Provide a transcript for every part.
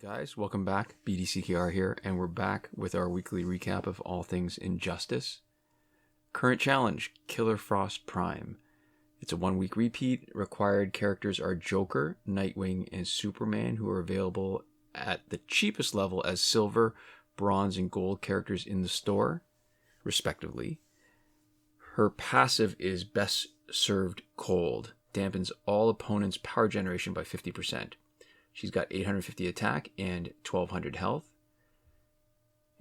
Guys, welcome back. BDCKR here, and we're back with our weekly recap of all things Injustice. Current challenge, Killer Frost Prime. It's a 1-week repeat. Required characters are Joker, Nightwing, and Superman, who are available at the cheapest level as silver, bronze, and gold characters in the store, respectively. Her passive is Best Served Cold, dampens all opponents' power generation by 50%. She's got 850 attack and 1200 health.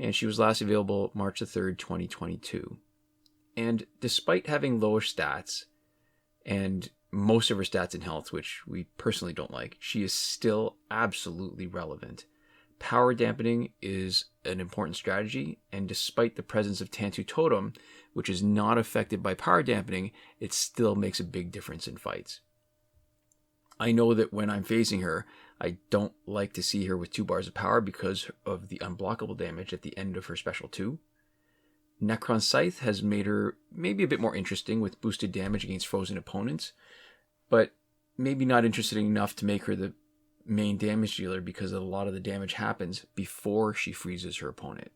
And she was last available March the 3rd, 2022. And despite having lower stats and most of her stats in health, which we personally don't like, she is still absolutely relevant. Power dampening is an important strategy, and despite the presence of Tantu Totem, which is not affected by power dampening, it still makes a big difference in fights. I know that when I'm facing her, I don't like to see her with 2 bars of power because of the unblockable damage at the end of her special 2. Necron Scythe has made her maybe a bit more interesting with boosted damage against frozen opponents, but maybe not interesting enough to make her the main damage dealer because a lot of the damage happens before she freezes her opponent.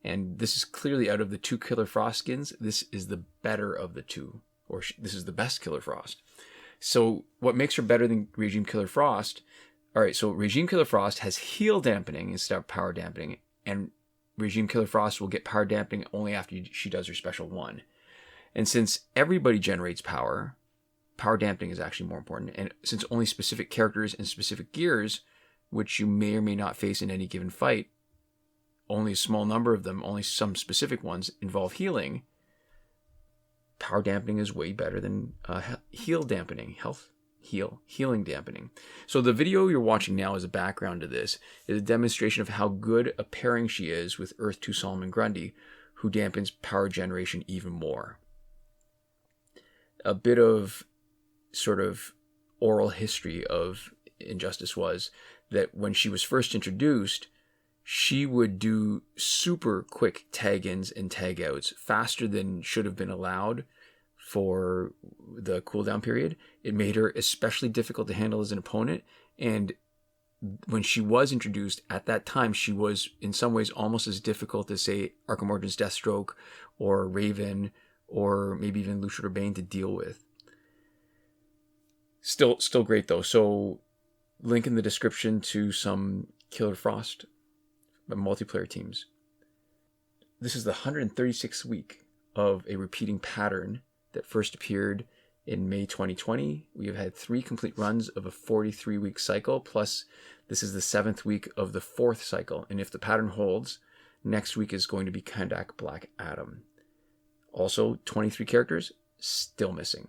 And this is clearly out of the 2 Killer Frost skins, this is the better of the 2, or this is the best Killer Frost. So what makes her better than Regime Killer Frost? Alright, so Regime Killer Frost has heal dampening instead of power dampening, and Regime Killer Frost will get power dampening only after she does her special 1. And since everybody generates power dampening is actually more important, and since only specific characters and specific gears, which you may or may not face in any given fight, only a small number of them, only some specific ones, involve healing, power dampening is way better than heal dampening, healing dampening. So the video you're watching now as a background to this is a demonstration of how good a pairing she is with Earth 2 Solomon Grundy, who dampens power generation even more. A bit of sort of oral history of Injustice was that when she was first introduced, she would do super quick tag-ins and tag-outs, faster than should have been allowed for the cooldown period. It made her especially difficult to handle as an opponent, and when she was introduced at that time, she was in some ways almost as difficult as, say, Arkham Origins Deathstroke or Raven or maybe even Luchador Bane to deal with. Still great though. So link in the description to some Killer Frost multiplayer teams. This is the 136th week of a repeating pattern that first appeared in May 2020. We have had 3 complete runs of a 43-week cycle, plus this is the 7th week of the 4th cycle. And if the pattern holds, next week is going to be Kandak Black Adam. Also, 23 characters still missing.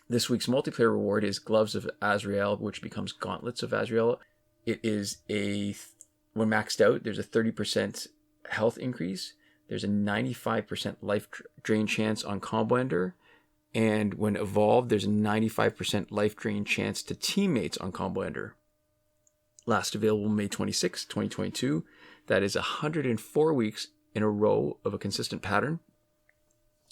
This week's multiplayer reward is Gloves of Azrael, which becomes Gauntlets of Azrael. It is when maxed out, there's a 30% health increase. There's a 95% life drain chance on Combo Ender. And when evolved, there's a 95% life drain chance to teammates on Combo Ender. Last available May 26, 2022. That is 104 weeks in a row of a consistent pattern.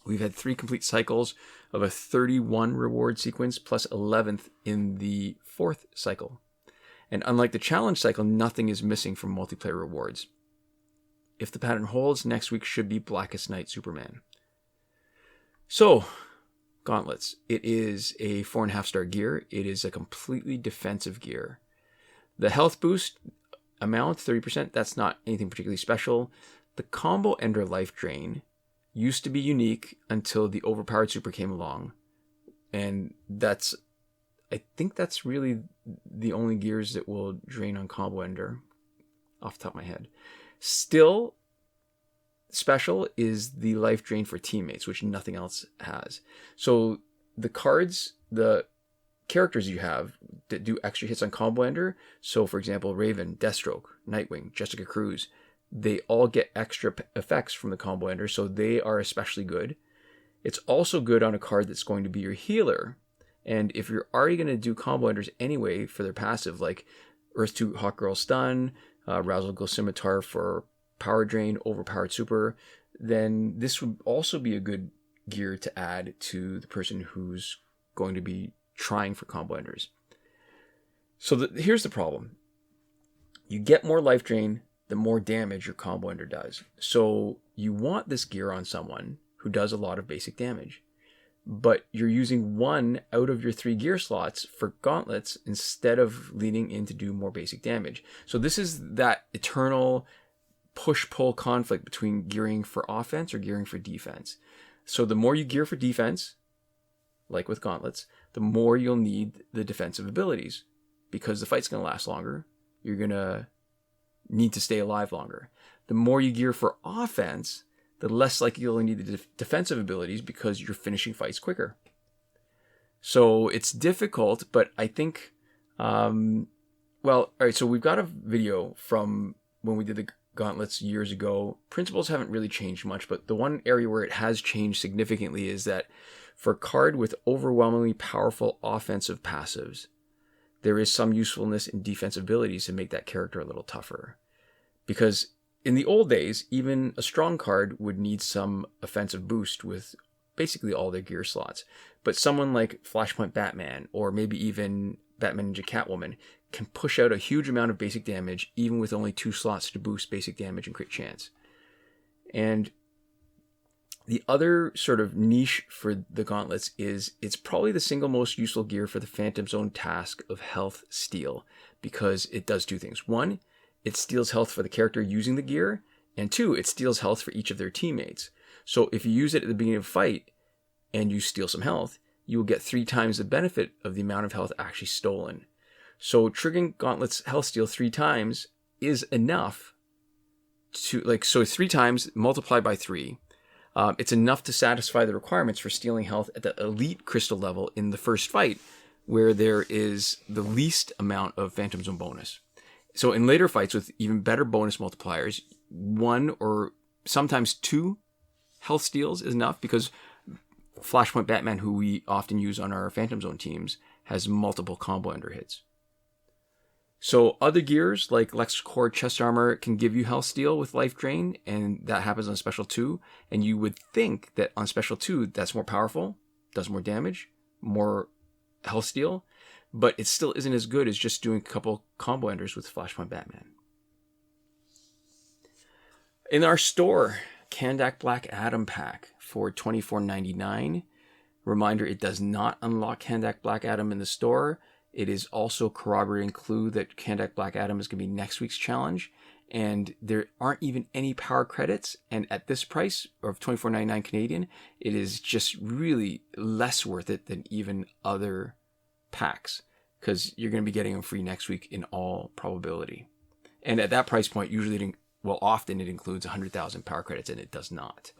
We've had 3 complete cycles of a 31 reward sequence plus 11th in the 4th cycle. And unlike the challenge cycle, nothing is missing from multiplayer rewards. If the pattern holds, next week should be Blackest Night Superman. So, Gauntlets. It is a 4.5-star gear. It is a completely defensive gear. The health boost amount, 30%, that's not anything particularly special. The Combo Ender life drain used to be unique until the overpowered super came along. And I think that's really the only gears that will drain on Combo Ender, off the top of my head. Still special is the life drain for teammates, which nothing else has. So the characters you have that do extra hits on Combo Ender, so for example, Raven, Deathstroke, Nightwing, Jessica Cruz, they all get extra effects from the Combo Ender, so they are especially good. It's also good on a card that's going to be your healer. And if you're already going to do Combo Enders anyway for their passive, like Earth 2 Hawk Girl Stun, Razzle Go Scimitar for Power Drain, Overpowered Super, then this would also be a good gear to add to the person who's going to be trying for Combo Enders. So here's the problem. You get more life drain, the more damage your combo ender does. So you want this gear on someone who does a lot of basic damage. But you're using 1 out of your 3 gear slots for gauntlets instead of leaning in to do more basic damage. So this is that eternal push-pull conflict between gearing for offense or gearing for defense. So the more you gear for defense, like with gauntlets, the more you'll need the defensive abilities. Because the fight's going to last longer, you're going to need to stay alive longer. The more you gear for offense, the less likely you'll need the defensive abilities because you're finishing fights quicker. So it's difficult, but I think, all right, so we've got a video from when we did the gauntlets years ago. Principles haven't really changed much, but the one area where it has changed significantly is that for a card with overwhelmingly powerful offensive passives, there is some usefulness in defensive abilities to make that character a little tougher. Because in the old days, even a strong card would need some offensive boost with basically all their gear slots. But someone like Flashpoint Batman, or maybe even Batman Ninja Catwoman, can push out a huge amount of basic damage, even with only 2 slots to boost basic damage and crit chance. And the other sort of niche for the gauntlets is it's probably the single most useful gear for the Phantom Zone task of health steal, because it does 2 things. 1, it steals health for the character using the gear, and 2, it steals health for each of their teammates. So if you use it at the beginning of a fight and you steal some health, you will get 3 times the benefit of the amount of health actually stolen. So triggering Gauntlet's health steal 3 times is enough to, so 3 times multiplied by 3. It's enough to satisfy the requirements for stealing health at the elite crystal level in the first fight, where there is the least amount of Phantom Zone bonus. So in later fights with even better bonus multipliers, 1 or sometimes 2 health steals is enough, because Flashpoint Batman, who we often use on our Phantom Zone teams, has multiple combo ender hits. So other gears like LexCorp chest armor can give you health steal with life drain, and that happens on special 2. And you would think that on special 2 that's more powerful, does more damage, more health steal, but it still isn't as good as just doing a couple combo enders with Flashpoint Batman. In our store, Kahndaq Black Adam pack for $24.99. Reminder, it does not unlock Kahndaq Black Adam in the store. It is also corroborating clue that Kahndaq Black Adam is going to be next week's challenge. And there aren't even any power credits. And at this price of $24.99 Canadian, it is just really less worth it than even other packs, because you're going to be getting them free next week in all probability. And at that price point, usually, often it includes 100,000 power credits, and it does not.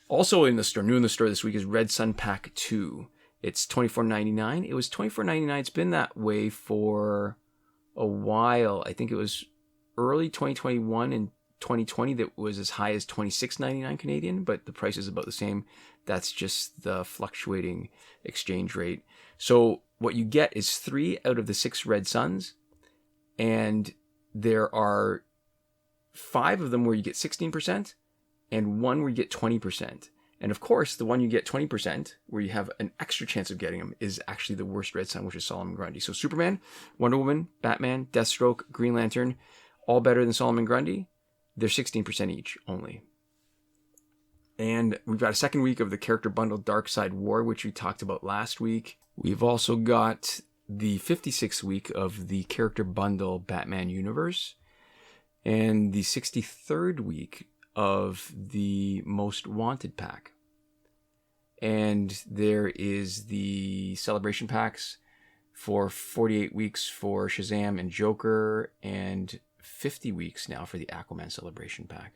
Also in the store, new in the store this week, is Red Sun Pack 2. It's $24.99. It was $24.99. It's been that way for a while. I think it was early 2021 and 2020 that was as high as $26.99 Canadian, but the price is about the same. That's just the fluctuating exchange rate. So what you get is 3 out of the 6 Red Suns, and there are 5 of them where you get 16%, and 1 where you get 20%. And of course, the one you get 20%, where you have an extra chance of getting them, is actually the worst Red Sun, which is Solomon Grundy. So Superman, Wonder Woman, Batman, Deathstroke, Green Lantern, all better than Solomon Grundy. They're 16% each only. And we've got a second week of the character bundle Dark Side War, which we talked about last week. We've also got the 56th week of the character bundle Batman Universe, and the 63rd week of the Most Wanted pack. And there is the celebration packs for 48 weeks for Shazam and Joker, and 50 weeks now for the Aquaman celebration pack.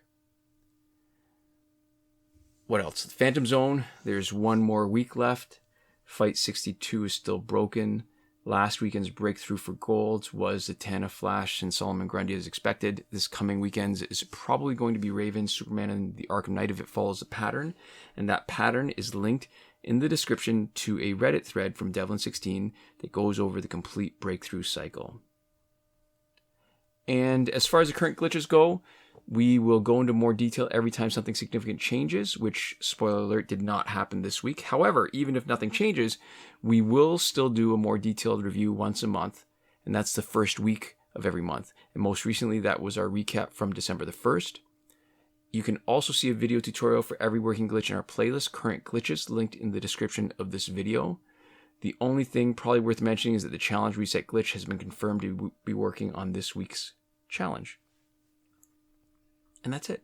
What else? Phantom Zone, there's 1 more week left. Fight 62 is still broken. Last weekend's breakthrough for golds was Zatanna, Flash, and Solomon Grundy as expected. This coming weekend is probably going to be Raven, Superman, and the Arkham Knight if it follows a pattern. And that pattern is linked in the description to a Reddit thread from Devlin16 that goes over the complete breakthrough cycle. And as far as the current glitches go, we will go into more detail every time something significant changes, which, spoiler alert, did not happen this week. However, even if nothing changes, we will still do a more detailed review once a month, and that's the first week of every month. And most recently, that was our recap from December the 1st. You can also see a video tutorial for every working glitch in our playlist, Current Glitches, linked in the description of this video. The only thing probably worth mentioning is that the challenge reset glitch has been confirmed to be working on this week's challenge. And that's it.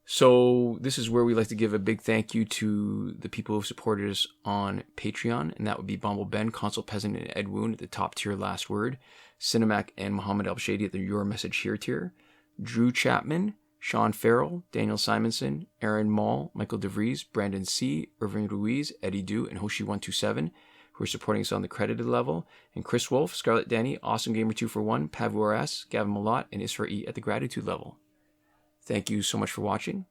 So this is where we like to give a big thank you to the people who have supported us on Patreon, and that would be BomboBen, Console Peasant, and Edwoon at the top tier last word, Sinemac and Mohammed Albshaiti at the Your Message Here tier, Drew Chapman, Shawn Farrell, Daniel Simonson, Aaron Maule, Michael DeVries, Brandon C., Irvin Ruiz, Eddydoo, and Hoshi 127, who are supporting us on the credited level, and Chris Wolff, Scarlet, Dani, Awesomegamer 241, Pavu RS, Gavin, Mallott, and Isfar E. at the gratitude level. Thank you so much for watching,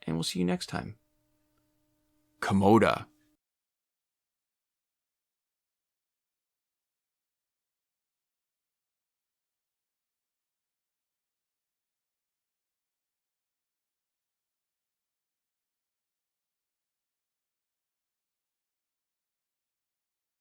and we'll see you next time. Komoda.